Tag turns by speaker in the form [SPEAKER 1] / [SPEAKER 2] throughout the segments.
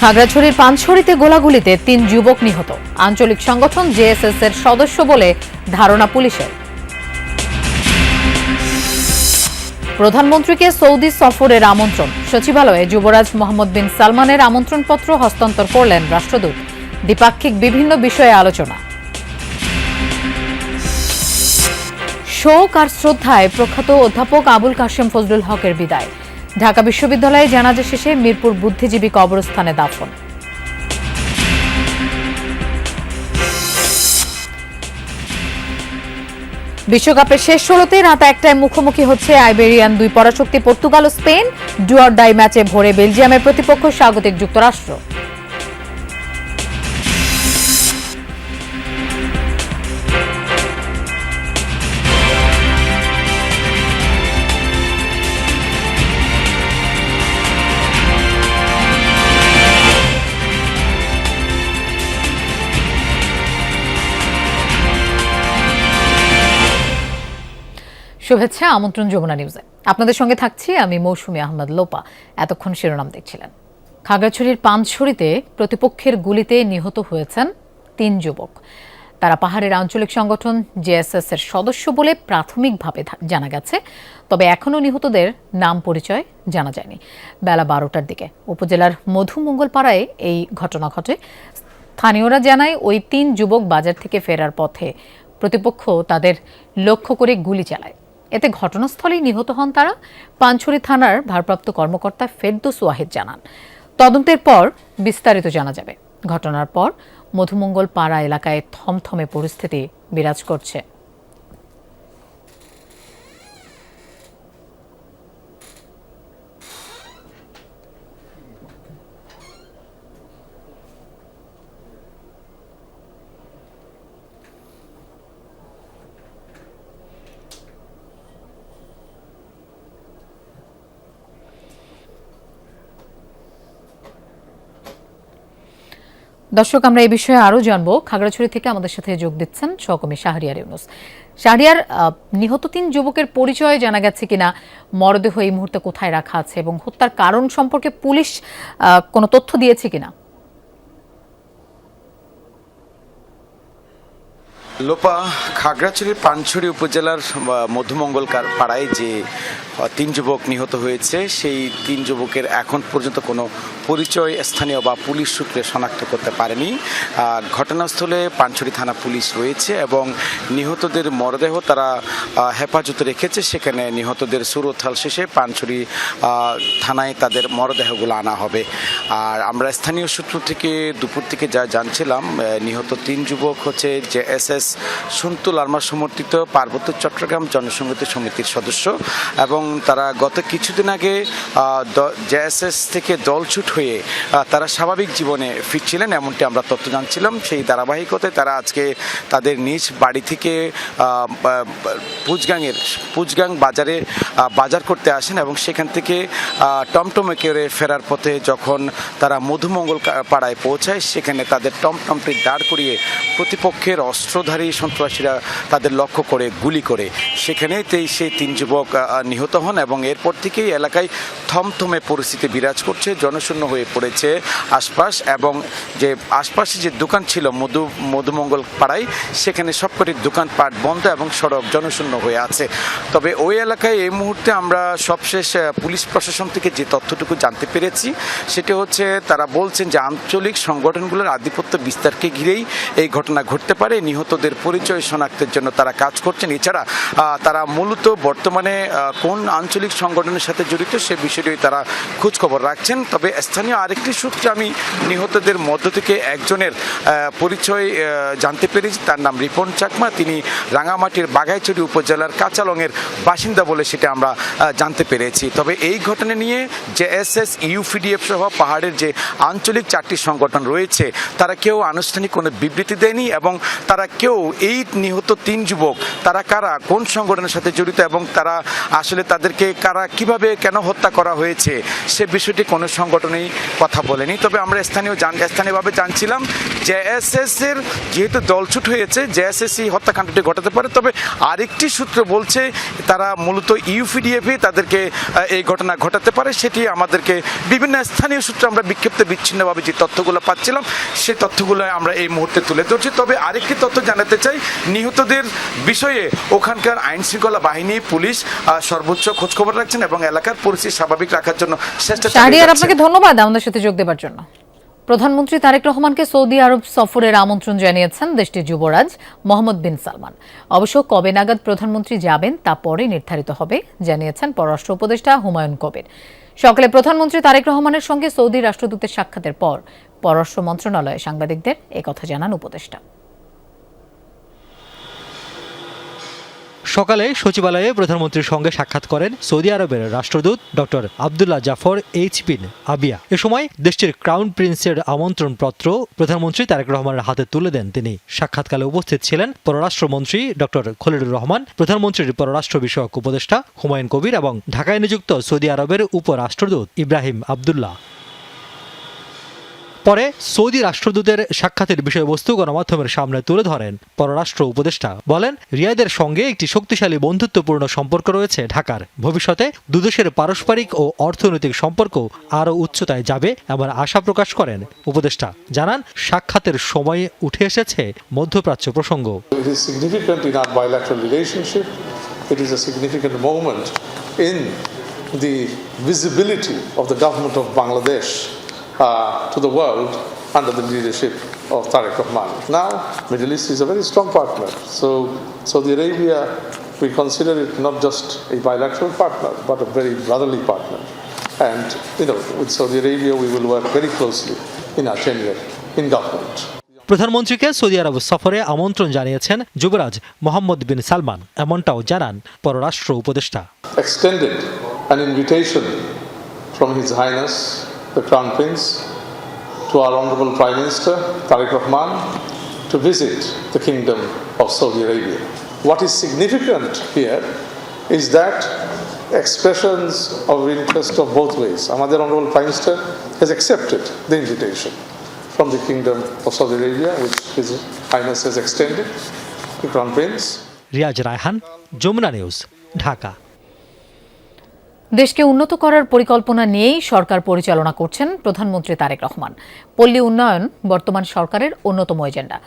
[SPEAKER 1] খাগড়াছড়ির পানছড়িতে গোলাগুলিতে ৩ যুবক নিহত। আঞ্চলিক সংগঠন জেএসএস এর সদস্য বলে ধারণা পুলিশের। প্রধানমন্ত্রীকে সৌদি সফরের আমন্ত্রণ। সচিবালয়ে যুবরাজ মোহাম্মদ বিন সালমানের আমন্ত্রণপত্র হস্তান্তর করলেন রাষ্ট্রদূত। দ্বিপাক্ষিক বিভিন্ন বিষয়ে আলোচনা। শোক আর শ্রদ্ধায় প্রখ্যাত অধ্যাপক আবুল কাশেম ফজলুল হকের বিদায়। ঢাকা বিশ্ববিদ্যালয়ে জানাজা শেষে মিরপুর বুদ্ধিজীবী কবরস্থানে দাফন। বিশ্বকাপের শেষ ১৬তে রাত ১টায় মুখোমুখি হচ্ছে আইবেরিয়ান দুই পরাশক্তি পর্তুগাল ও স্পেন। ডু অর ডাই ম্যাচে ভোরে বেলজিয়ামের প্রতিপক্ষ স্বাগতিক যুক্তরাষ্ট্র। শুভেচ্ছা, আমন্ত্রণ যমুনা নিউজে। আপনাদের সঙ্গে থাকছি আমি মৌসুমী আহমেদ লোপা। এতক্ষণ শিরোনাম দেখছিলেন। খাগড়াছড়ির পানছড়িতে প্রতিপক্ষের গুলিতে নিহত হয়েছেন ৩ যুবক। তারা পাহাড়ের আঞ্চলিক সংগঠন জেএসএস এর সদস্য বলে প্রাথমিকভাবে জানা গেছে। তবে এখনও নিহতদের নাম পরিচয় জানা যায়নি। বেলা ১২টার দিকে উপজেলার মধুমঙ্গলপাড়ায় এই ঘটনা ঘটে। স্থানীয়রা জানায় ওই ৩ যুবক বাজার থেকে ফেরার পথে প্রতিপক্ষ তাদের লক্ষ্য করে গুলি চালায়। এতে ঘটনাস্থলেই নিহত হন তারা। পানছড়ি থানার ভারপ্রাপ্ত কর্মকর্তা ফেরদৌস ওয়াহিদ জানান, তদন্তের পর বিস্তারিত জানা যাবে। ঘটনার পর মধুমঙ্গল পাড়া এলাকায় থমথমে পরিস্থিতি বিরাজ করছে। দর্শক, আমরা এই বিষয়ে আরও জানবো। খাগড়াছড়ি থেকে আমাদের সাথে যোগ দিচ্ছেন সহকর্মী শাহরিয়ার ইউনুস। শাহরিয়ার, নিহত ৩ যুবকের পরিচয় জানা গেছে কিনা? মরদেহ এই মুহূর্তে কোথায় রাখা আছে এবং হত্যার কারণ সম্পর্কে পুলিশ কোনো তথ্য দিয়েছে কিনা?
[SPEAKER 2] লোপা, খাগড়াছড়ির পানছড়ি উপজেলার মধুমঙ্গল পাড়ায় যে ৩ যুবক নিহত হয়েছে, সেই ৩ যুবকের এখন পর্যন্ত কোনো পরিচয় স্থানীয় বা পুলিশ সূত্রে শনাক্ত করতে পারেনি। ঘটনাস্থলে পানছড়ি থানা পুলিশ রয়েছে এবং নিহতদের মরদেহ তারা হেফাজতে রেখেছে। সেখানে নিহতদের সুরতহাল শেষে পানছড়ি থানায় তাদের মরদেহগুলো আনা হবে। আর আমরা স্থানীয় সূত্র থেকে দুপুর থেকে যা জানছিলাম, নিহত ৩ যুবক হচ্ছে জেএসএস সন্তুল আর্মা সমর্থিত পার্বত্য চট্টগ্রাম জনসংহতি সমিতির সদস্য এবং তারা গত কিছুদিন আগে জেএসএস থেকে দলছুট হয়ে তারা স্বাভাবিক জীবনে ফিরছিলেন, এমনটি আমরা তথ্য জানছিলাম। সেই ধারাবাহিকতায় তারা আজকে তাদের নিজ বাড়ি থেকে পুজগাং বাজারে বাজার করতে আসেন এবং সেখান থেকে টমটমে করে ফেরার পথে যখন তারা মধুমঙ্গল পাড়ায় পৌঁছায়, সেখানে তাদের টমটমটি দাঁড় করিয়ে প্রতিপক্ষের অস্ত্রধারী সন্ত্রাসীরা তাদের লক্ষ্য করে গুলি করে সেখানেই সেই 3 যুবক নিহত হন এবং এরপর থেকেই এলাকায় থমথমে পরিস্থিতি বিরাজ করছে। জনশূন্য হয়ে পড়েছে আশপাশ এবং যে আশপাশে যে দোকান ছিল মধুমঙ্গল পাড়ায়, সেখানে সবকটি দোকানপাট বন্ধ এবং সড়ক জনশূন্য হয়ে আছে। তবে ওই এলাকায় এই মুহূর্তে আমরা সবশেষ পুলিশ প্রশাসন থেকে যে তথ্যটুকু জানতে পেরেছি, সেটা হচ্ছে তারা বলছেন যে আঞ্চলিক সংগঠনগুলোর আধিপত্য বিস্তারকে ঘিরেই এই ঘটনা ঘটতে পারে। নিহতদের পরিচয় শনাক্তের জন্য তারা কাজ করছেন। এছাড়া তারা মূলত বর্তমানে কোন আঞ্চলিক সংগঠনের সাথে জড়িত সে বিষয়টি তারা খোঁজখবর রাখছেন। তবে স্থানীয় আরেকটি সূত্রে আমি নিহতদের মধ্য থেকে একজনের পরিচয় জানতে পেরেছি। তার নাম রিপন চাকমা। তিনি রাঙামাটির বাঘাইছড়ি উপজেলার কাঁচালংয়ের বাসিন্দা বলে সেটা আমরা জানতে পেরেছি। তবে এই ঘটনা নিয়ে জেএসএস, ইউপিডিএফ সহ পাহাড়ের যে আঞ্চলিক 4টি সংগঠন রয়েছে, তারা কেউ আনুষ্ঠানিক কোনো বিবৃতি দেয়নি এবং তারা কেউ এই নিহত 3 যুবক তারা কারা, কোন সংগঠনের সাথে জড়িত এবং তারা আসলে তাদেরকে কারা কিভাবে কেন হত্যা করা হয়েছে সে বিষয়টি কোনো সংগঠনেই কথা বলেনি। তবে আমরা স্থানীয়ভাবে জানছিলাম জেএসএস এর যেহেতু দলছুট হয়েছে, জেএসএস এই হত্যাকাণ্ডটি ঘটাতে পারে। তবে আরেকটি সূত্র বলছে তারা মূলত ইউপিডিএফই তাদেরকে এই ঘটনা ঘটাতে পারে। সেটি আমাদেরকে বিভিন্ন স্থানীয় সূত্রে আমরা বিচ্ছিন্নভাবে যে তথ্যগুলো পাচ্ছিলাম সেই তথ্যগুলো আমরা এই মুহূর্তে তুলে ধরছি। তবে আরেকটি তথ্য জানাতে চাই, নিহতদের বিষয়ে ওখানকার আইন শৃঙ্খলা বাহিনী, পুলিশ সর্বোচ্চ খোঁজখবর রাখছেন এবং এলাকার পরিস্থিতি স্বাভাবিক রাখার জন্য চেষ্টা চালিয়ে যাচ্ছেন।
[SPEAKER 1] আপনাকে ধন্যবাদ আমাদের সাথে যোগ দেওয়ার জন্য। প্রধানমন্ত্রী তারেক রহমানকে সৌদি আরব সফরের আমন্ত্রণ জানিয়েছেন দেশটির যুবরাজ মোহাম্মদ বিন সালমান। অবশ্য কবে নাগাদ প্রধানমন্ত্রী যাবেন তা পরে নির্ধারিত হবে, জানিয়েছেন পররাষ্ট্র উপদেষ্টা হুমায়ুন কবির। সকালে প্রধানমন্ত্রী তারেক রহমানের সঙ্গে সৌদি রাষ্ট্রদূতের সাক্ষাতের পর পররাষ্ট্র মন্ত্রণালয়ে সাংবাদিকদের একথা জানান উপদেষ্টা।
[SPEAKER 3] সকালে সচিবালয়ে প্রধানমন্ত্রীর সঙ্গে সাক্ষাৎ করেন সৌদি আরবের রাষ্ট্রদূত ডক্টর আবদুল্লাহ জাফর এইচ বিন আবিয়া। এ সময় দেশটির ক্রাউন প্রিন্সের আমন্ত্রণপত্র প্রধানমন্ত্রী তারেক রহমানের হাতে তুলে দেন তিনি। সাক্ষাৎকালে উপস্থিত ছিলেন পররাষ্ট্রমন্ত্রী ডক্টর খলিলুর রহমান, প্রধানমন্ত্রীর পররাষ্ট্র বিষয়ক উপদেষ্টা হুমায়ুন কবির এবং ঢাকায় নিযুক্ত সৌদি আরবের উপরাষ্ট্রদূত ইব্রাহিম আবদুল্লাহ। পরে সৌদি রাষ্ট্রদূতের সাক্ষাতের বিষয়বস্তু গণমাধ্যমের সামনে তুলে ধরেন পররাষ্ট্র উপদেষ্টা। বলেন, রিয়াদের সঙ্গে একটি শক্তিশালী বন্ধুত্বপূর্ণ সম্পর্ক রয়েছে ঢাকার। ভবিষ্যতে দুদেশের পারস্পরিক ও অর্থনৈতিক সম্পর্ক আরও উচ্চতায় যাবে এমন আশা প্রকাশ করেন উপদেষ্টা। জানান, সাক্ষাতের সময়ে উঠে এসেছে মধ্যপ্রাচ্য প্রসঙ্গ।
[SPEAKER 4] to the world under the leadership of Tariq Rahman. Now, Middle East is a very strong partner. So Saudi Arabia, we consider it not just a bilateral partner, but a very brotherly partner. And, with Saudi Arabia, we will work very closely in our tenure in government.
[SPEAKER 3] প্রধানমন্ত্রীকে Saudi আরব সফরে আমন্ত্রণ জানিয়েছেন যুবরাজ মোহাম্মদ বিন সালমান, এমনটাও জানান পররাষ্ট্র উপদেষ্টা।
[SPEAKER 4] Extended an invitation from His Highness the Crown Prince to our Honorable Prime Minister Tariq Rahman to visit the Kingdom of Saudi Arabia. What is significant here is that expressions of interest of both ways. Our Honorable Prime Minister has accepted the invitation from the Kingdom of Saudi Arabia, which His Highness has extended, the Crown Prince.
[SPEAKER 3] Riaz Raihan, Jamuna News, Dhaka.
[SPEAKER 1] দেশকে উন্নত করার পরিকল্পনা নিয়েই সরকার পরিচালনা করছেন প্রধানমন্ত্রী তারেক রহমান। পল্লী উন্নয়ন বর্তমান সরকারের অন্যতম এজেন্ডা।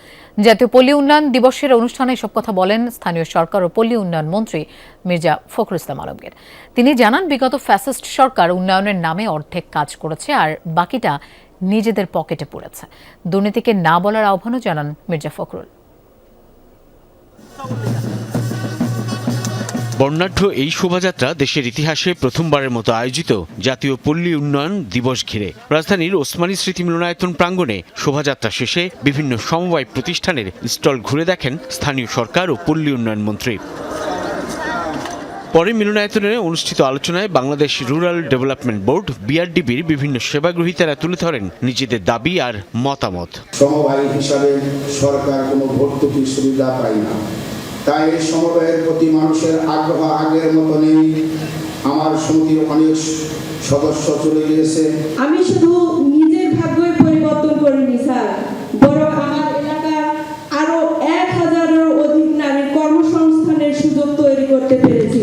[SPEAKER 1] জাতীয় পল্লী উন্নয়ন দিবসের অনুষ্ঠানে এসব কথা বলেন স্থানীয় সরকার ও পল্লী উন্নয়ন মন্ত্রী মির্জা ফখরুল ইসলাম আলমগীর। তিনি জানান, বিগত ফ্যাসিস্ট সরকার উন্নয়নের নামে অর্ধেক কাজ করেছে আর বাকিটা নিজেদের পকেটে পড়েছে। দুর্নীতিকে না বলার আহ্বানও জানান মির্জা ফখরুল।
[SPEAKER 5] বর্ণাঢ্য এই শোভাযাত্রা দেশের ইতিহাসে প্রথমবারের মতো আয়োজিত জাতীয় পল্লী উন্নয়ন দিবস ঘিরে। রাজধানীর ওসমানী স্মৃতি মিলনায়তন প্রাঙ্গণে শোভাযাত্রা শেষে বিভিন্ন সমবায় প্রতিষ্ঠানের স্টল ঘুরে দেখেন স্থানীয় সরকার ও পল্লী উন্নয়ন মন্ত্রী। পরে মিলনায়তনে অনুষ্ঠিত আলোচনায় বাংলাদেশ রুরাল ডেভেলপমেন্ট বোর্ড বিআরডিবির বিভিন্ন সেবাগ্রহীতারা তুলে ধরেন নিজেদের দাবি আর মতামত।
[SPEAKER 6] সমবায় হিসাবে সরকার কোনো ভর্তুকি সুবিধা পায় না, তাই এই সমবায়ের প্রতি মানুষের আগ্রহ আগের মতো নেই। আমার সমিতির অনেক সদস্য চলে গিয়েছে।
[SPEAKER 7] আমি শুধু নিজের ভাগ্যের পরিবর্তন করিনি স্যার, বরং আমার এলাকার আরো 1000-এরও অধিক নারীর কর্মসংস্থানের সুযোগ তৈরি করতে পেরেছি।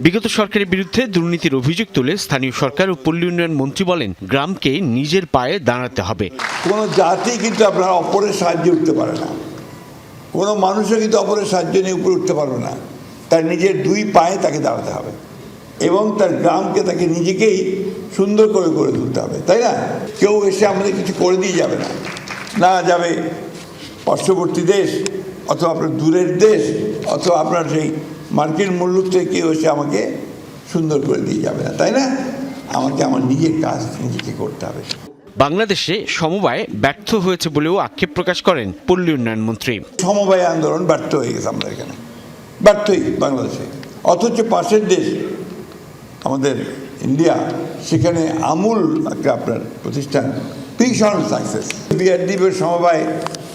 [SPEAKER 5] বিগত সরকারের বিরুদ্ধে দুর্নীতির অভিযোগ তুলে স্থানীয় সরকার ও পল্লী উন্নয়ন মন্ত্রী বলেন, গ্রামকে নিজের পায়ে দাঁড়াতে হবে।
[SPEAKER 8] কোনো জাতি কিন্তু আপনার অপরের সাহায্যে উঠতে পারে না, কোনো মানুষও কিন্তু অপরের সাহায্য নিয়ে উপরে উঠতে পারবে না। তার নিজের দুই পায়ে তাকে দাঁড়াতে হবে এবং তার গ্রামকে তাকে নিজেকেই সুন্দর করে গড়ে তুলতে হবে, তাই না? কেউ এসে আমাদের কিছু করে দিয়ে যাবে না, না যাবে পার্শ্ববর্তী দেশ অথবা আপনার দূরের দেশ অথবা আপনার সেই মার্কিন মুল্লুক থেকে কেউ এসে আমাকে সুন্দর করে দিয়ে যাবে না, তাই না? আমাকে আমার নিজের কাজ নিজেকে করতে হবে।
[SPEAKER 5] বাংলাদেশে সমবায় ব্যর্থ হয়েছে বলেও আক্ষেপ প্রকাশ করেন পল্লী উন্নয়ন মন্ত্রী।
[SPEAKER 8] সমবায় আন্দোলন ব্যর্থ হয়ে গেছে আমাদের এখানে, ব্যর্থই বাংলাদেশে। অথচ পাশের দেশ আমাদের ইন্ডিয়া, সেখানে আমূল একটা আপনার প্রতিষ্ঠান, ভীষণ সাকসেস। বিআরডিবির সমবায়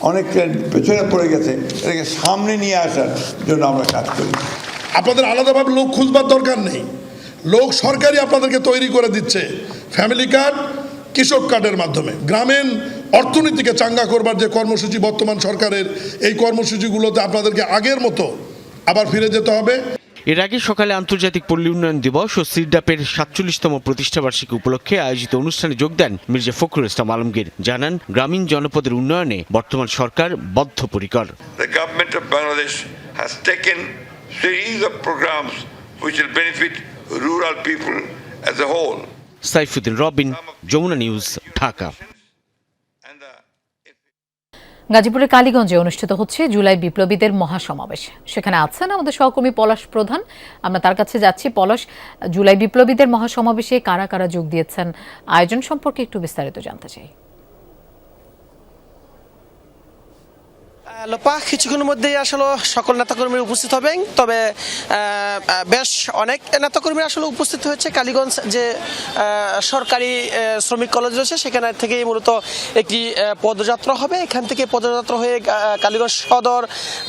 [SPEAKER 8] অনেকটা পেছনে পড়ে গেছে, এটাকে সামনে নিয়ে আসার জন্য আমরা কাজ করি।
[SPEAKER 9] আপনাদের আলাদাভাবে লোক খুঁজবার দরকার নেই, লোক সরকারই আপনাদেরকে তৈরি করে দিচ্ছে। ফ্যামিলি কার্ড, কৃষক কার্ডের মাধ্যমে গ্রামীণ অর্থনীতিকে চাঙ্গা করবার যে কর্মসূচি বর্তমান সরকারের, এই কর্মসূচিগুলোতে আপনাদেরকে আগের মতো আবার ফিরে যেতে হবে।
[SPEAKER 5] এর আগে সকালে আন্তর্জাতিক পল্লী উন্নয়ন দিবস ও সিরডাপের ৪৭তম প্রতিষ্ঠাবার্ষিকী উপলক্ষে আয়োজিত অনুষ্ঠানে যোগ দেন মির্জা ফখরুল ইসলাম আলমগীর। জানান, গ্রামীণ জনপদের উন্নয়নে বর্তমান সরকার বদ্ধপরিকর।
[SPEAKER 10] The government of Bangladesh has taken series of programs which will benefit rural people as a whole.
[SPEAKER 5] Saifuddin Robin, Jamuna News, Dhaka.
[SPEAKER 1] গাজীপুরের কালীগঞ্জে অনুষ্ঠিত হচ্ছে জুলাই বিপ্লবীদের মহাসমাবেশ। সেখানে আছেন আমাদের সহকর্মী পলাশ প্রধান। আমরা তার কাছে যাচ্ছি। পলাশ, জুলাই বিপ্লবীদের মহাসমাবেশে কারা কারা যোগ দিয়েছেন, আয়োজন সম্পর্কে একটু বিস্তারিত জানতে চাই।
[SPEAKER 11] লোপা, কিছুক্ষণের মধ্যেই আসলে সকল নেতাকর্মী উপস্থিত হবেন। তবে বেশ অনেক নেতাকর্মী আসলে উপস্থিত হয়েছে। কালীগঞ্জ যে সরকারি শ্রমিক কলেজ রয়েছে সেখানে থেকেই মূলত একটি পদযাত্রা হবে। এখান থেকে পদযাত্রা হয়ে কালীগঞ্জ সদর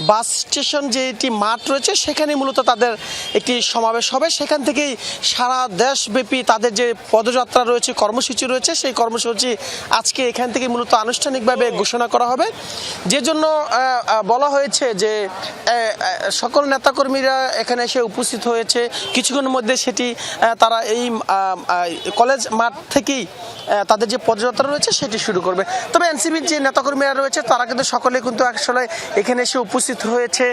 [SPEAKER 11] বাস স্টেশন যে একটি মাঠ রয়েছে সেখানে মূলত তাদের একটি সমাবেশ হবে। সেখান থেকেই সারা দেশব্যাপী তাদের যে পদযাত্রা রয়েছে, কর্মসূচি রয়েছে, সেই কর্মসূচি আজকে এখান থেকে মূলত আনুষ্ঠানিকভাবে ঘোষণা করা হবে। যে জন্য বলা হয়েছে যে সকল নেতাকর্মীরা এখানে এসে উপস্থিত হয়েছে। কিছুক্ষণের মধ্যে সেটি তারা এই কলেজ মাঠ থেকেই তাদের যে পদযাত্রা রয়েছে সেটি শুরু করবে। তবে এনসিপির যে নেতাকর্মীরা রয়েছে তারা কিন্তু সকলে কিন্তু আসলে এখানে এসে উপস্থিত হয়েছে।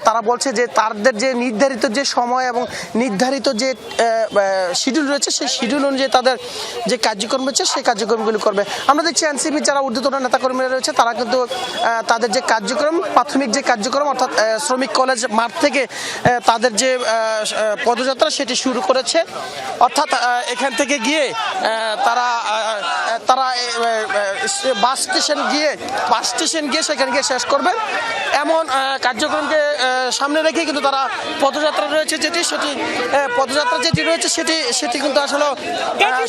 [SPEAKER 11] তারা বলছে যে তাদের যে নির্ধারিত যে সময় এবং নির্ধারিত যে শিডিউল রয়েছে সেই শিডিউল অনুযায়ী তাদের যে কার্যক্রম রয়েছে সেই কার্যক্রমগুলি করবে। আমরা দেখছি এনসিপির যারা ঊর্ধ্বতন নেতাকর্মীরা রয়েছে তারা কিন্তু তাদের যে কার্যক্রম, প্রাথমিক যে কার্যক্রম অর্থাৎ শ্রমিক কলেজ মাঠ থেকে তাদের যে পদযাত্রা সেটি শুরু করেছে। অর্থাৎ এখান থেকে গিয়ে তারা বাস স্টেশন গিয়ে সেখানে গিয়ে শেষ করবেন। এমন কার্যক্রমকে সামনে রেখে কিন্তু তারা পদযাত্রা রয়েছে যেটি রয়েছে সেটি কিন্তু আসলে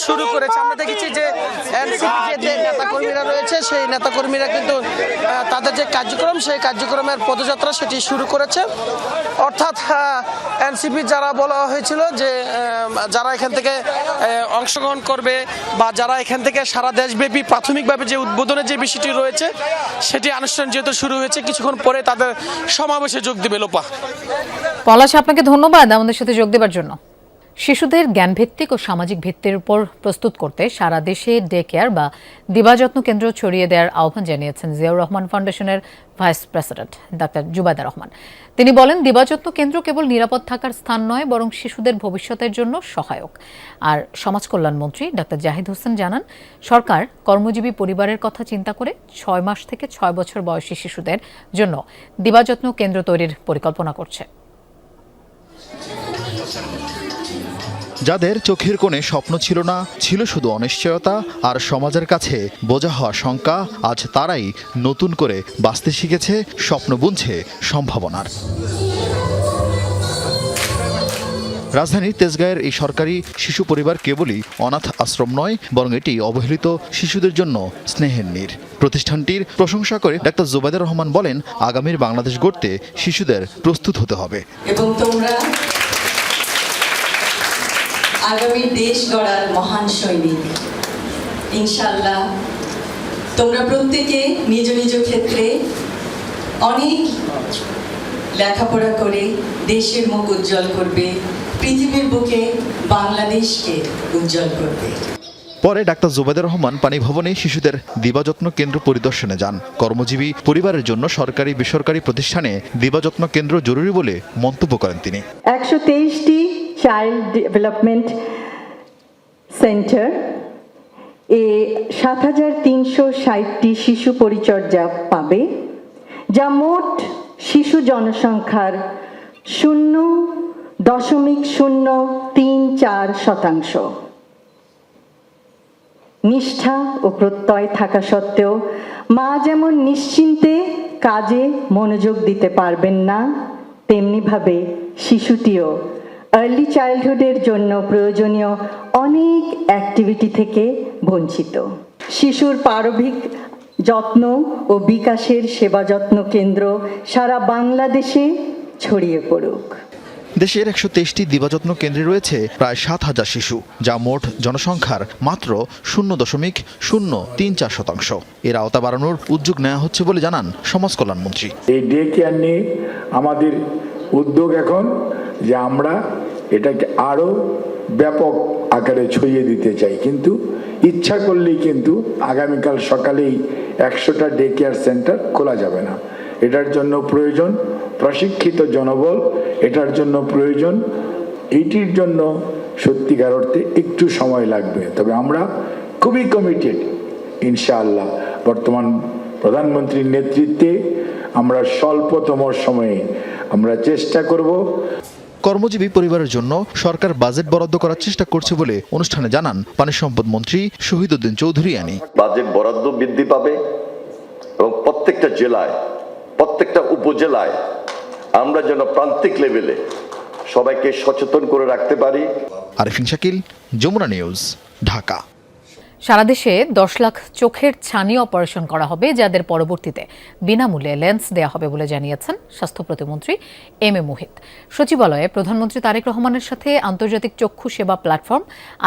[SPEAKER 11] শুরু করেছে। আমরা দেখেছি যে এনসিপি যে নেতাকর্মীরা রয়েছে সেই নেতাকর্মীরা কিন্তু তাদের যে কার্যক্রম সেই কার্যক্রমের পদযাত্রা সেটি শুরু করেছে। অর্থাৎ এনসিপি যারা বলা হয়েছিল যে যারা এখান থেকে অংশগ্রহণ করবে বা যারা এখান থেকে সারা দেশব্যাপী প্রাথমিকভাবে যে উদ্বোধনের যে বিষয়টি রয়েছে সেটি আনুষ্ঠান যেহেতু শুরু হয়েছে, কিছুক্ষণ পরে তাদের সমাবেশে যোগ দেবে। লোপা,
[SPEAKER 1] পলাশ, আপনাকে ধন্যবাদ আমাদের সাথে যোগ দেওয়ার জন্য। শিশুদের জ্ঞানভিত্তিক ও সামাজিক ভিত্তির উপর প্রস্তুত করতে সারা দেশে ডে কেয়ার বা দিবাযত্ন কেন্দ্র ছড়িয়ে দেওয়ার আহ্বান জানিয়েছেন জিয়াউর রহমান ফাউন্ডেশনের ভাইস প্রেসিডেন্ট ডাক্তার জুবাইদা রহমান। তিনি বলেন, দিবাযত্ন কেন্দ্র কেবল নিরাপদ থাকার স্থান নয়, বরং শিশুদের ভবিষ্যতের জন্য সহায়ক। আর সমাজ কল্যাণ মন্ত্রী ডাক্তার জাহিদ হোসেন জানান, সরকার কর্মজীবী পরিবারের কথা চিন্তা করে 6 মাস থেকে 6 বছর বয়সী শিশুদের জন্য দিবাযত্ন কেন্দ্র তৈরির পরিকল্পনা করছে।
[SPEAKER 12] যাদের চোখের কোণে স্বপ্ন ছিল না, ছিল শুধু অনিশ্চয়তা আর সমাজের কাছে বোঝা হওয়া শঙ্কা, আজ তারাই নতুন করে বাঁচতে শিখেছে, স্বপ্ন বুনছে সম্ভাবনার। রাজধানীর তেজগাঁয়ের এই সরকারি শিশু পরিবার কেবলই অনাথ আশ্রম নয়, বরং এটি অবহেলিত শিশুদের জন্য স্নেহের নীড়। প্রতিষ্ঠানটির প্রশংসা করে ডাক্তার জুবাইদা রহমান বলেন, আগামীর বাংলাদেশ গড়তে শিশুদের প্রস্তুত হতে হবে
[SPEAKER 13] এবং তোমরা আগামী দেশ গড়ার মহান সৈনিক। ইনশাআল্লাহ তোমরা প্রত্যেকে নিজ নিজ ক্ষেত্রে অনেক লেখাপড়া করে দেশের মুখ উজ্জ্বল করবে, পৃথিবীর বুকে বাংলাদেশকে উজ্জ্বল করবে।
[SPEAKER 12] পরে ডাক্তার জুবাইদা রহমান পানি ভবনে শিশুদের দিবাযত্ন কেন্দ্র পরিদর্শনে যান। কর্মজীবী পরিবারের জন্য সরকারি বেসরকারি প্রতিষ্ঠানে দিবাযত্ন কেন্দ্র জরুরি বলে মন্তব্য করেন তিনি।
[SPEAKER 14] 123টি চাইল্ড ডেভেলপমেন্ট সেন্টার, 7360টি শিশু পরিচর্যা পাবে, যা মোট শিশু জনসংখ্যার 0.034%। নিষ্ঠা ও প্রত্যয় থাকা সত্ত্বেও মা যেমন নিশ্চিন্তে কাজে মনোযোগ দিতে পারবেন না, তেমনিভাবে শিশুটিও আর্লি চাইল্ডহুডের জন্য প্রয়োজনীয় অনেক অ্যাক্টিভিটি থেকে বঞ্চিত। শিশুর প্রারম্ভিক যত্ন ও বিকাশের সেবা যত্ন কেন্দ্র সারা বাংলাদেশে ছড়িয়ে পড়ুক।
[SPEAKER 12] দেশের 123টি দিবাযত্ন কেন্দ্রে রয়েছে প্রায় 7,000 শিশু, যা মোট জনসংখ্যার মাত্র 0.034%। এর আওতা বাড়ানোর উদ্যোগ নেওয়া হচ্ছে বলে জানান সমাজ কল্যাণমন্ত্রী।
[SPEAKER 15] এই ডে কেয়ার নিয়ে আমাদের উদ্যোগ এখন যে আমরা এটাকে আরো ব্যাপক আকারে ছড়িয়ে দিতে চাই, কিন্তু ইচ্ছা করলেই কিন্তু আগামীকাল সকালেই 100টা ডে কেয়ার সেন্টার খোলা যাবে না। এটার জন্য প্রয়োজন প্রশিক্ষিত জনবল, এটার জন্য প্রয়োজন, এইটির জন্য সত্যিকার অর্থে একটু সময় লাগবে। তবে আমরা খুবই কমিটেড, ইনশাআল্লাহ বর্তমান প্রধানমন্ত্রীর নেতৃত্বে আমরা স্বল্পতম সময়ে আমরা চেষ্টা করব।
[SPEAKER 12] কর্মজীবী পরিবারের জন্য সরকার বাজেট বরাদ্দ করার চেষ্টা করছে বলে অনুষ্ঠানে জানান পানি সম্পদ মন্ত্রী শহীদউদ্দিন চৌধুরী।
[SPEAKER 16] বাজেট বরাদ্দ বৃদ্ধি পাবে এবং প্রত্যেকটা জেলায়, প্রত্যেকটা উপজেলায় আমরা যেন প্রান্তিক লেভেলে সবাইকে সচেতন করে রাখতে পারি।
[SPEAKER 12] আরিফিন শাকিল, যমুনা নিউজ, ঢাকা।
[SPEAKER 1] সারা দেশে 10 লাখ চোখের ছানি অপারেশন করা হবে, যাদের পরবর্তীতে বিনামূল্যে লেন্স দেওয়া হবে বলে জানিয়েছেন স্বাস্থ্য প্রতিমন্ত্রী এম এ মুহিত। সচিবালয়ে প্রধানমন্ত্রী তারেক রহমানের সাথে আন্তর্জাতিক চক্ষু সেবা প্ল্যাটফর্ম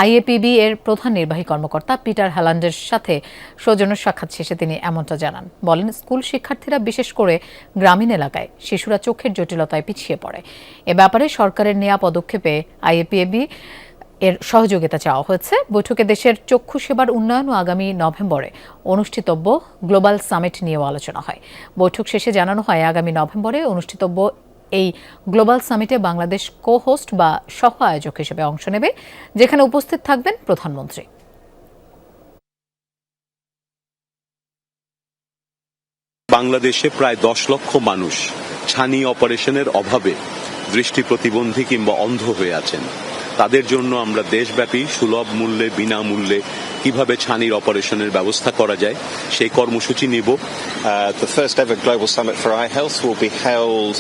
[SPEAKER 1] IAPB এর প্রধান নির্বাহী কর্মকর্তা পিটার হ্যালান্ডের সাথে সৌজন্য সাক্ষাৎ শেষে তিনি এমনটা জানান। বলেন, স্কুল শিক্ষার্থীরা, বিশেষ করে গ্রামীণ এলাকায় শিশুরা চোখের জটিলতায় পিছিয়ে পড়ে। এ ব্যাপারে সরকারের নেওয়া পদক্ষেপে IAPB এর সহযোগিতা চাওয়া হয়েছে। বৈঠকে দেশের চক্ষু সেবার উন্নয়ন ও আগামী নভেম্বরে অনুষ্ঠিতব্য গ্লোবাল সামিট নিয়েও আলোচনা হয়। বৈঠক শেষে জানানো হয়, আগামী নভেম্বরে অনুষ্ঠিতব্য এই গ্লোবাল সামিটে বাংলাদেশ কো-হোস্ট বা সহ আয়োজক হিসেবে অংশ নেবে, যেখানে উপস্থিত থাকবেন প্রধানমন্ত্রী।
[SPEAKER 17] বাংলাদেশে প্রায় 10 লক্ষ মানুষ ছানি অপারেশনের অভাবে দৃষ্টি প্রতিবন্ধী কিংবা অন্ধ হয়ে আছেন। তাদের জন্য আমরা দেশব্যাপী সুলভ মূল্যে, বিনামূল্যে কিভাবে ছানির অপারেশনের ব্যবস্থা করা যায় সেই কর্মসূচি নিব।
[SPEAKER 18] The first ever Global Summit for Eye Health will be held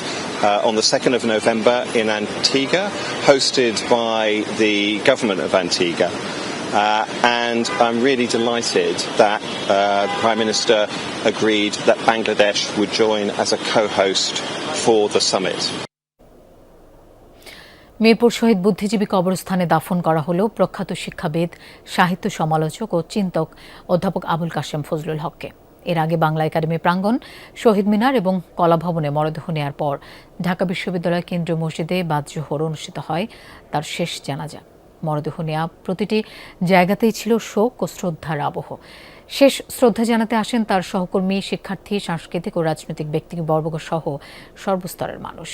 [SPEAKER 18] on the 2nd of November in Antigua, hosted by the government of Antigua. And I'm really delighted that the Prime Minister agreed that Bangladesh would join as a co-host for the summit.
[SPEAKER 1] Mirpur শহীদ বুদ্ধিজীবী কবরস্থানে দাফন করা হলো প্রখ্যাত শিক্ষাবিদ, সাহিত্য সমালোচক ও চিন্তক অধ্যাপক আবুল কাশেম ফজলুল হককে। এর আগে বাংলা একাডেমি প্রাঙ্গণ, শহীদ মিনার এবং কলাভবনে মরদেহ নেয়ার পর ঢাকা বিশ্ববিদ্যালয় কেন্দ্রীয় মসজিদে বাদ জোহর অনুষ্ঠিত হয় তার শেষ জানাজা। মরদেহ নেয়া প্রতিটি জায়গাতেই ছিল শোক ও শ্রদ্ধার আবহ। শেষ শ্রদ্ধা জানাতে আসেন তার সহকর্মী, শিক্ষার্থী, সাংস্কৃতিক ও রাজনৈতিক ব্যক্তিবর্গ সহ সর্বস্তরের মানুষ।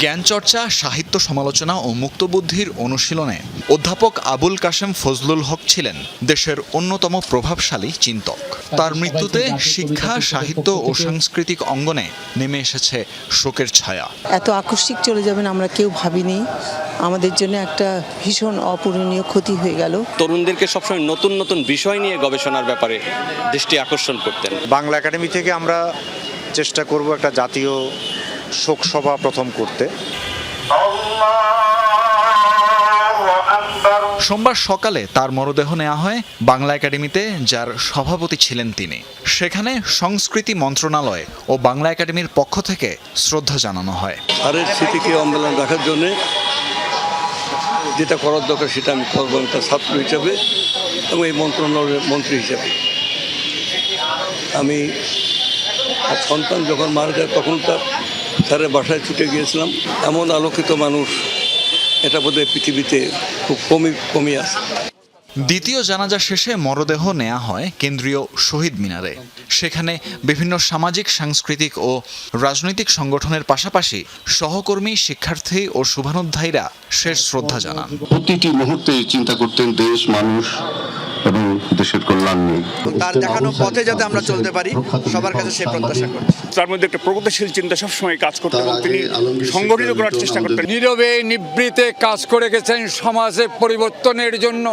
[SPEAKER 19] জ্ঞানচর্চা, সাহিত্য সমালোচনা ও মুক্তবুদ্ধির অনুশীলনে অধ্যাপক আবুল কাশেম ফজলুল হক ছিলেন দেশের অন্যতম প্রভাবশালী চিন্তক। তার মৃত্যুতে শিক্ষা, সাহিত্য ও সাংস্কৃতিক অঙ্গনে নেমে এসেছে শোকের ছায়া।
[SPEAKER 20] এত আকস্মিক চলে যাবেন আমরা কেউ ভাবিনি। আমাদের জন্য একটা ভীষণ অপূরণীয় ক্ষতি হয়ে গেল।
[SPEAKER 21] তরুণদেরকে সবসময় নতুন নতুন বিষয় নিয়ে গবেষণার ব্যাপারে দৃষ্টি আকর্ষণ করতেন।
[SPEAKER 22] বাংলা একাডেমি থেকে আমরা চেষ্টা করব একটা জাতীয় শোক সভা প্রথম করতে।
[SPEAKER 19] সোমবার সকালে তার মরদেহ নেওয়া হয় বাংলা একাডেমিতে, যার সভাপতি ছিলেন তিনি। সেখানে সংস্কৃতি মন্ত্রণালয় ও বাংলা একাডেমির পক্ষ থেকে শ্রদ্ধা জানানো হয়।
[SPEAKER 23] স্যারের স্মৃতিকে অম্বলন রাখার জন্য যেটা করার দরকার সেটা আমি করব, তার ছাত্র হিসাবে এবং এই মন্ত্রণালয়ের মন্ত্রী হিসাবে। আমি আর সন্তান যখন মারা যায় তখন তার স্যারের বাসায় ছুটে গিয়েছিলাম। এমন আলোকিত মানুষ এটা বোধহয় পৃথিবীতে খুব কমই আছে।
[SPEAKER 19] দ্বিতীয় জানাজা শেষে মরদেহ নেওয়া হয় কেন্দ্রীয় শহীদ মিনারে। সেখানে বিভিন্ন সামাজিক, সাংস্কৃতিক ও রাজনৈতিক সংগঠনের পাশাপাশি সহকর্মী, শিক্ষার্থী ও শুভানুধ্যায়ীরা শেষ শ্রদ্ধা জানান।
[SPEAKER 24] প্রতিটি মুহূর্তে চিন্তা করতেন দেশ, মানুষ এবং দেশের কল্যাণ নিয়ে।
[SPEAKER 25] তার দেখানো পথে যাতে আমরা চলতে পারি, সবার কাছে সে প্রত্যাশা করছি।
[SPEAKER 26] তার মধ্যে একটা প্রগতিশীল চিন্তা সবসময় কাজ করতেন এবং তিনি সংগঠিত করার চেষ্টা করতেন।
[SPEAKER 27] নীরবে নিবৃতে কাজ করে গেছেন সমাজে পরিবর্তনের জন্য।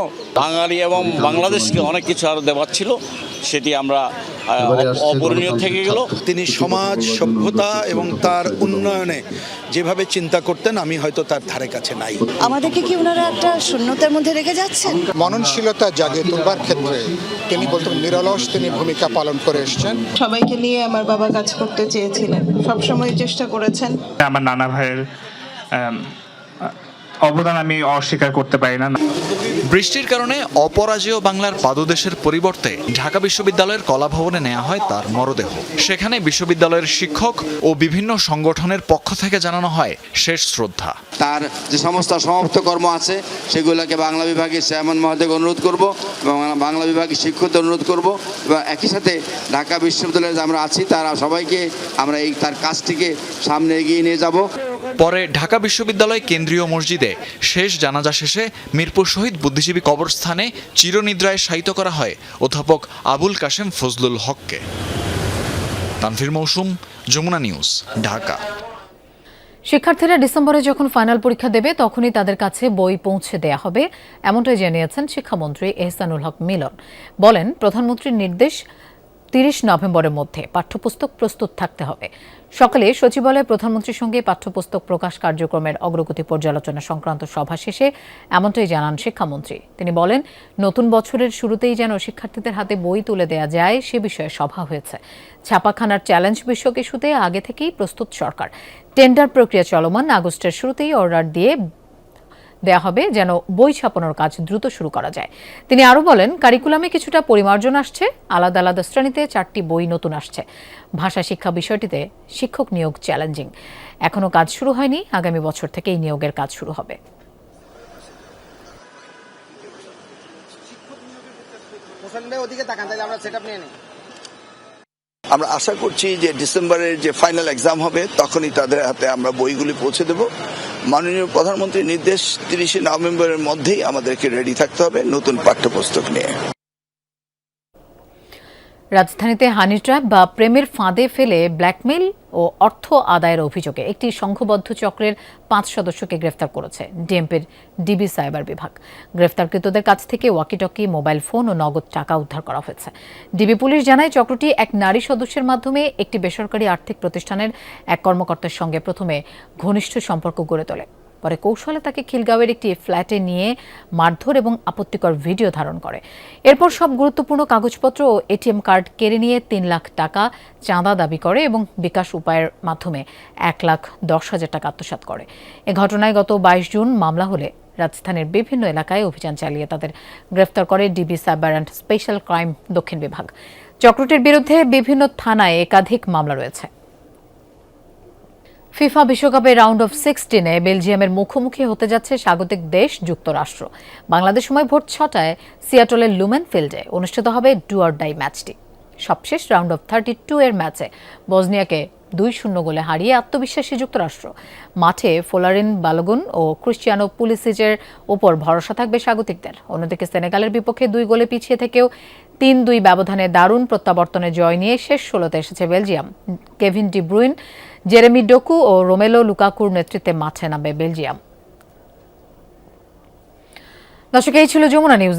[SPEAKER 21] বাঙালি এবং বাংলাদেশকে অনেক কিছু আরো দেওয়ার ছিল, সেটি আমরা অপূরণীয় থেকে গেল।
[SPEAKER 2] তিনি সমাজ সভ্যতা এবং তার উন্নয়নে যেভাবে চিন্তা করতেন আমি হয়তো তার ধারে কাছে নাই।
[SPEAKER 3] আমাদেরকে কি ওনারা একটা শূন্যতার মধ্যে রেখে যাচ্ছেন?
[SPEAKER 4] মননশীলতা জাগিয়ে তোলবার ক্ষেত্রে তিনি বলতেন নিরলস তিনি ভূমিকা পালন করে এসেছেন।
[SPEAKER 3] সবাইকে নিয়ে আমার বাবা কাজ করতে চেয়েছিলেন, সবসময় চেষ্টা করেছেন।
[SPEAKER 6] আমার নানা ভাইয়ের অবদান আমি অস্বীকার করতে পারি না।
[SPEAKER 19] বৃষ্টির কারণে অপরাজেয় বাংলার পাদদেশের পরিবর্তে ঢাকা বিশ্ববিদ্যালয়ের কলাভবনে নেওয়া হয় তার মরদেহ। সেখানে বিশ্ববিদ্যালয়ের শিক্ষক ও বিভিন্ন সংগঠনের পক্ষ থেকে জানানো হয় শেষ শ্রদ্ধা।
[SPEAKER 7] তার যে সমস্ত সমাপ্ত কর্ম আছে সেগুলোকে বাংলা বিভাগের চেয়ারম্যান মহোদয়কে অনুরোধ করব এবং বাংলা বিভাগের শিক্ষকদের অনুরোধ করব এবং একই সাথে ঢাকা বিশ্ববিদ্যালয়ে আমরা আছি তারা সবাইকে আমরা এই তার কাজটিকে সামনে এগিয়ে নিয়ে যাব।
[SPEAKER 19] পরে ঢাকা বিশ্ববিদ্যালয় কেন্দ্রীয় মসজিদে শেষ জানাজা শেষে মিরপুর শহীদ বুদ্ধিজীবী কবরস্থানে চিরনিদ্রায় শায়িত করা হয় অধ্যাপক আবুল কাশেম ফজলুল হককে। তানভীর মৌসুম, যমুনা নিউজ, ঢাকা।
[SPEAKER 1] শিক্ষার্থীরা ডিসেম্বরে যখন ফাইনাল পরীক্ষা দেবে তখনই তাদের কাছে বই পৌঁছে দেয়া হবে, এমনটাই জানিয়েছেন শিক্ষামন্ত্রী এহসানুল হক মিলন। বলেন, প্রধানমন্ত্রীর নির্দেশ 30 নভেম্বরের মধ্যে পাঠ্যপুস্তক প্রস্তুত থাকতে হবে। সকালে সচিবালয়ে প্রধানমন্ত্রীর সঙ্গে পাঠ্যপুস্তক প্রকাশ কার্যক্রমের অগ্রগতি পর্যালোচনা সংক্রান্ত সভা শেষে এমনটাই জানান শিক্ষামন্ত্রী। তিনি বলেন, নতুন বছরের শুরুতেই যেন শিক্ষার্থীদের হাতে বই তুলে দেয়া যায় সে বিষয়ে সভা হয়েছে। ছাপাখানার চ্যালেঞ্জ বিষয়ক ইস্যুতে আগে থেকেই প্রস্তুত সরকার। টেন্ডার প্রক্রিয়া চলমান, আগস্টের শুরুতেই অর্ডার দিয়ে দেয়া হবে যেন বই ছাপানোর কাজ দ্রুত শুরু করা যায়। তিনি আরও বলেন, কারিকুলামে কিছুটা পরিমার্জন আসছে, আলাদা আলাদা শ্রেণীতে 4টি বই নতুন আসছে। ভাষা শিক্ষা বিষয়টিতে শিক্ষক নিয়োগ চ্যালেঞ্জিং, এখনও কাজ শুরু হয়নি, আগামী বছর থেকে এই নিয়োগের কাজ শুরু হবে।
[SPEAKER 25] আমরা আশা করছি যে ডিসেম্বরের যে ফাইনাল এক্সাম হবে তখনই তাদের হাতে আমরা বইগুলি পৌঁছে দেব। মাননীয় প্রধানমন্ত্রীর নির্দেশ 30 নভেম্বরের মধ্যেই আমাদেরকে রেডি থাকতে হবে নতুন পাঠ্যপুস্তক নিয়ে।
[SPEAKER 1] রাজধানীতে হানি ট্র্যাপ বা প্রেমের ফাঁদে ফেলে ব্ল্যাকমেইল ও অর্থ আদায়ের অভিযোগে একটি সংঘবদ্ধ চক্রের 5 সদস্যকে গ্রেফতার করেছে ডিএমপির ডিবি সাইবার বিভাগ। গ্রেফতারকৃতদের কাছ থেকে ওয়াকিটকি, মোবাইল ফোন ও নগদ টাকা উদ্ধার করা হয়েছে। ডিবি পুলিশ জানায়, চক্রটি এক নারী সদস্যের মাধ্যমে একটি বেসরকারি আর্থিক প্রতিষ্ঠানের এক কর্মকর্তার সঙ্গে প্রথমে ঘনিষ্ঠ সম্পর্ক গড়ে তোলে। পরে কৌশলে তাকে খিলগাঁওয়ের একটি ফ্ল্যাটে নিয়ে মারধর এবং আপত্তিকর ভিডিও ধারণ করে। এরপর সব গুরুত্বপূর্ণ কাগজপত্র ও এটিএম কার্ড কেড়ে নিয়ে 3 লাখ টাকা চাঁদা দাবি করে এবং বিকাশ উপায়ের মাধ্যমে 1,10,000 টাকা আত্মসাৎ করে। এ ঘটনায় গত 22 জুন মামলা হলে রাজধানীর বিভিন্ন এলাকায় অভিযান চালিয়ে তাদের গ্রেফতার করে DB cyber and special crime দক্ষিণ বিভাগ। চক্রটির বিরুদ্ধে বিভিন্ন থানায় একাধিক মামলা রয়েছে। ফিফা বিশ্বকাপের রাউন্ড অফ 16-এ বেলজিয়ামের মুখোমুখি হতে যাচ্ছে স্বাগতিক দেশ যুক্তরাষ্ট্র। বাংলাদেশ সময় ভোর 6টায় সিয়াটলের লুমেন ফিল্ডে অনুষ্ঠিত হবে ডু অর ডাই ম্যাচটি। সবশেষ রাউন্ড অফ 32 এর ম্যাচে বসনিয়াকে 2-0 গোলে হারিয়ে আত্মবিশ্বাসী যুক্তরাষ্ট্র। মাঠে ফোলারিন বালোগুন ও ক্রিশ্চিয়ানো পুলিসিচের ওপর ভরসা থাকবে স্বাগতিকদের। অন্যদিকে সেনেগালের বিপক্ষে 2 গোলে পিছিয়ে থেকেও 3-2 ব্যবধানে দারুণ প্রত্যাবর্তনের জয় নিয়ে শেষ 16তে এসেছে Belgium. Kevin De Bruyne, Jeremy Doku ও রোমেলো লুকাকুর নেতৃত্বে মাঠে নামবে বেলজিয়াম। দর্শক, এই ছিল যমুনা নিউজ।